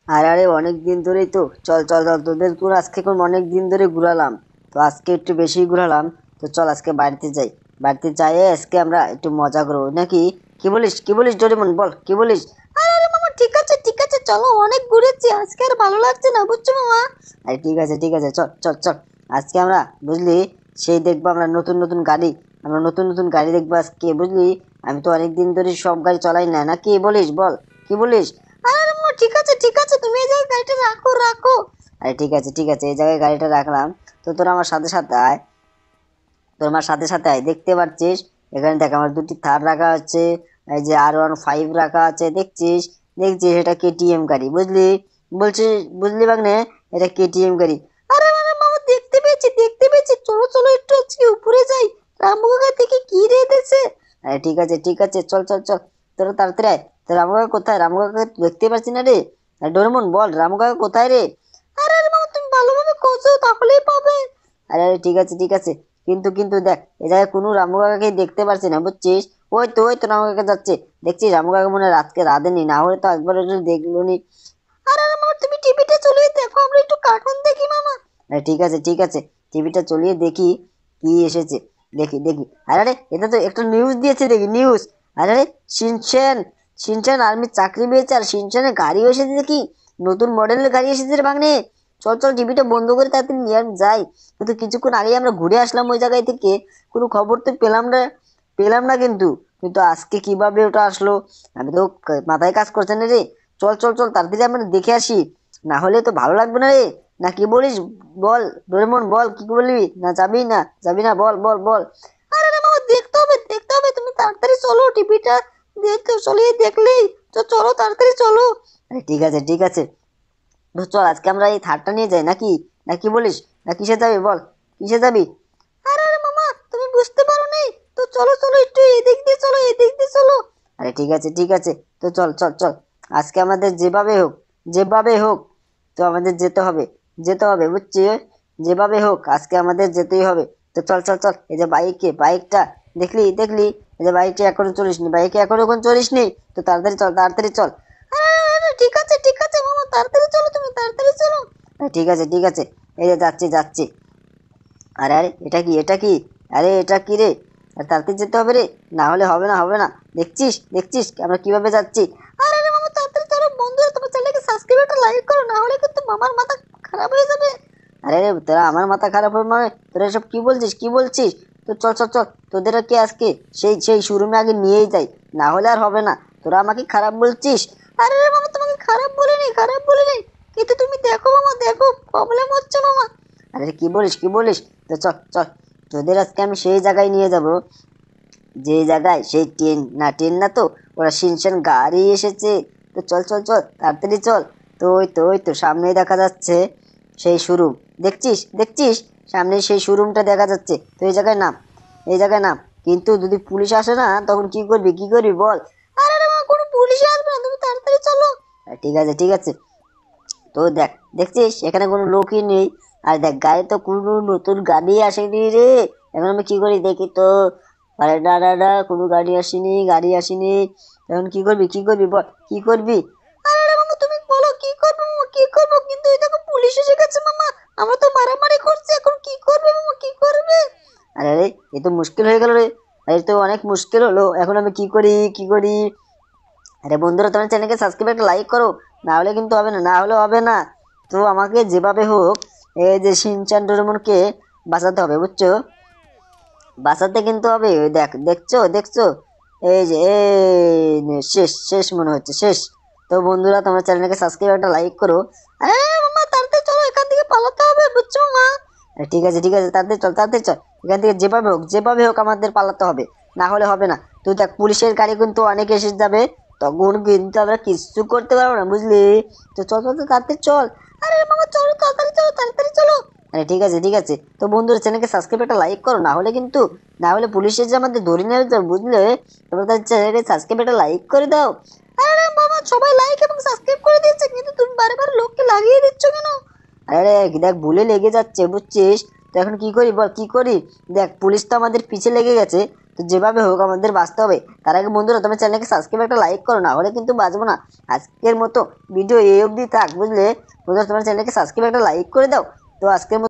আরে আরে অনেক দিন ধরেই তো। চল চল চল, তোদের তোর আজকে কোন অনেক দিন ধরে ঘুরালাম, তো আজকে একটু বেশি ঘুরালাম। তো চল আজকে বাড়িতে যাই। বাড়িতে যাই আজকে আমরা একটু মজা করবো নাকি? কি বলিস, কি বলিস ডোরেমন, বল কি বলিস? আরে আরে মামা, ঠিক আছে ঠিক আছে, চলো অনেক ঘুরেছি, আজকে আর ভালো লাগছে না, বুঝছো মামা? আরে ঠিক আছে, চল চল চল। আজকে আমরা বুঝলি সেই দেখবো আমরা নতুন নতুন গাড়ি, আমরা নতুন নতুন গাড়ি দেখবো আজকে, বুঝলি? আমি তো অনেক দিন ধরে সব গাড়ি চলাই না, না কি বলিস বল, কি বলিস? আরে আম্মু, ঠিক আছে, তুমি এই জায়গায় গাড়িটা রাখো রাখো। আরে ঠিক আছে, এই জায়গায় গাড়িটা রাখলাম। তো তোরা আমার সাথে সাথে আয়, তোর আমার সাথে সাথে আয়। দেখতে পাচ্ছিস এখানে দেখ আমার দুটি থার রাখা আছে, এই যে R15 রাখা আছে, দেখছিস? দেখছিস এটা কেটিএম গাড়ি, বুঝলি? বলছিস, বুঝলি বাগনে? এটা কেটিএম গাড়ি। আরে আরে মামা, দেখতে পেয়েছি, চলো চলো একটু আজকে উপরে যাই। রামু কাকা থেকে কি রে দিয়েছে? আরে ঠিক আছে, চল চল চল। তোরা তাড়াতাড়ি আয়। তো রামু কাকা কোথায়? রামু কাকা দেখতে পাচ্ছি না রে। আরে ডোরেমন বল, রামু কাকা কোথায় রে? আরে আরে মামা, তুমি ভালোভাবে খোঁজো তাহলেই পাবে। আরে আরে ঠিক আছে, কিন্তু কিন্তু দেখ, এ জায়গায় কোনো রামু কাকাকে দেখতে পারছি না, বুঝছিস? ওই তো রামু কাকা যাচ্ছে। দেখছিস রামু কাকা মনে হয় রাতকে রাঁধেনি, না হলে তো একবার দেখলো নি। আরে আরে মামা, তুমি টিভিটা চলিয়ে দেখো, আমরা একটু কার্টুন দেখি মামা। আরে ঠিক আছে, টিভিটা চলিয়ে দেখি কি এসেছে। দেখি। আরে আরে, এটা তো একটা নিউজ দিয়েছে, দেখি নিউজ। আরে আরে, শিনচ্যান, শিনচ্যান আর্মির চাকরি পেয়েছে, আর শিনচ্যানের গাড়িও এসেছে দেখি। নতুন মডেলের গাড়ি এসেছে রে বাগনে। চল চল, টিভিটা বন্ধ করে তাড়াতাড়ি নিয়ে আমি যাই। কিন্তু কিছুক্ষণ আগে আমরা ঘুরে আসলাম ওই জায়গায় থেকে, কোনো খবর তো পেলাম না কিন্তু। কিন্তু আজকে কিভাবে ওটা আসলো, আমি তো মাথায় কাজ করছে না রে। চল চল চল, তাড়াতাড়ি আমরা দেখে আসি, না হলে তো ভালো লাগবে না রে। না কি বলিস বল? ডোরেমন বল, কি বলবি? না যাবি না, বল বল বল। আরে না মামা, দেখতে হবে, তুমি তাড়াতাড়ি চলো, টিভিটা দেখতে চলিয়ে দেখলেই তো, চলো তাড়াতাড়ি চলো। আরে ঠিক আছে, তো চল আজকে আমরা এই থারটা নিয়ে যাই নাকি? না কি বলিস? না কিসে যাবি বল, কিসে যাবি? আরে আরে মামা, তুমি বুঝতে পারো নি, তো চলো চলো, একটু এদিক দিয়ে চলো। আরে ঠিক আছে, তো চল চল চল। আজকে আমাদের যেভাবে হোক তো আমাদের যেতে হবে বুঝছি। যেভাবে হোক আজকে আমাদের যেতেই হবে। তো চল চল চল, এই যে বাইকটা দেখলি, এই যে বাইকটা এখনো চলিসনি, বাইকে এখনো চলিসনি। তো তাড়াতাড়ি চল। আরে ঠিক আছে মামা, তাড়াতাড়ি চলো, তুমি তাড়াতাড়ি চলো। আরে ঠিক আছে, এই যে যাচ্ছি। আরে আরে, এটা কি? আরে এটা কি রে? আর তাড়াতাড়ি যেতে হবে রে, না হলে হবে না। দেখছিস আমরা কিভাবে যাচ্ছি। আরে আরে মামা, তাড়াতাড়ি চলো, বন্ধুরা তোমার চ্যানেলকে সাবস্ক্রাইব একটা লাইক করো, না হলে কিন্তু মামার মাথা খারাপ হয়ে যাবে। আরে রে, তোরা আমার মাথা খারাপ হবে মানে? তোরা এসব কি বলছিস? তো চল চল চল, তোদের কি আজকে সেই শোরুমে আগে নিয়েই যাই, না হলে আর হবে না। তোরা আমাকে খারাপ বলছিস। আরে রে মামা, তোমাকে খারাপ বলিনি, কিন্তু তুমি দেখো মামা, দেখো প্রবলেম হচ্ছে মামা। আরে কি বলিস? তো চল চল, তোদের আজকে আমি সেই জায়গায় নিয়ে যাব, যে জায়গায় সেই ট্রেন না তো, ওরা শিনশান গাড়ি এসেছে। তো চল চল চল, তাড়াতাড়ি চল। তো ওই তো সামনেই দেখা যাচ্ছে সেই শোরুম। দেখছিস সামনে সেই শোরুমটা দেখা যাচ্ছে। তো এই জায়গায় নাম। কিন্তু যদি পুলিশ আসে না, তখন কি করবি বল? আরে রে মা, কোনো পুলিশ আসবে না, তুমি তাড়াতাড়ি চলো। ঠিক আছে, তো দেখছিস এখানে কোনো লোকই নেই। আর দেখ, গাড়ি তো কোনো নতুন গাড়ি আসেনি রে। এখন আমি কি করি দেখি তো। আরে না, কোনো গাড়ি আসেনি। এখন কি করবি বল, কি করবি? আরে রে মামা, তুমি বলো কি করবো, কিন্তু এই দেখো পুলিশ এসে গেছে মামা। আমরা তো মারামারি করছি, এখন কি করবে মামা, কি করবে? আরে রে, এ তো মুশকিল হয়ে গেল রে। এ তো অনেক মুশকিল হলো, এখন আমি কি করি? আরে বন্ধুরা, তোমার চ্যানেলকে সাবস্ক্রাইব একটা লাইক করো, না হলে হবে না। তো আমাকে যেভাবে হোক এই যে শিনচান ডোরেমনকে বাঁচাতে হবে, বুঝছো? বাঁচাতে কিন্তু হবে। ওই দেখছো, এই যে এই শেষ মনে হচ্ছে, শেষ। তো বন্ধুরা, তোমার চ্যানেলকে সাবস্ক্রাইব একটা লাইক করো। আরে মামা, তাড়াতাড়ি চলো, এখান থেকে পালাতে হবে, বুঝছো মা? ঠিক আছে, তাড়াতাড়ি চল। এখান থেকে যেভাবে হোক আমাদের পালাতে হবে, না হলে হবে না। তুই দেখ, পুলিশের গাড়ি কিন্তু অনেক এসে যাবে, তখন কিন্তু আমরা কিছু করতে পারবো না, বুঝলি? তো চল চল তো, তাড়াতাড়ি চল। আরে মামা, চলো তাড়াতাড়ি চলো। আরে ঠিক আছে, তো বন্ধুরা চ্যানেলকে সাবস্ক্রাইব একটা লাইক করো, না হলে পুলিশে যে আমাদের ধরে নিয়ে যাবে, বুঝলে? তোমরা তার চ্যানেলকে সাবস্ক্রাইব একটা লাইক করে দাও। আরে বাবা, সবাই লাইক এবং সাবস্ক্রাইব করে দিয়েছে, কিন্তু তুমি বারবার লোককে লাগিয়ে দিচ্ছ কেন? আরে দেখ, ভুলে লেগে যাচ্ছে, বুঝছিস? তো এখন কি করি বল, কি করি? দেখ, পুলিশ তো আমাদের পিছে লেগে গেছে, তো যেভাবে হোক আমাদের বাঁচতে হবে। তার আগে বন্ধুরা তোমার চ্যানেলকে সাবস্ক্রাইব একটা লাইক করো, না হলে কিন্তু বাঁচবো না। আজকের মতো ভিডিও এই অবধি থাক, বুঝলে? বন্ধুরা তোমার চ্যানেলকে সাবস্ক্রাইব একটা লাইক করে দাও। তো আজকের মতো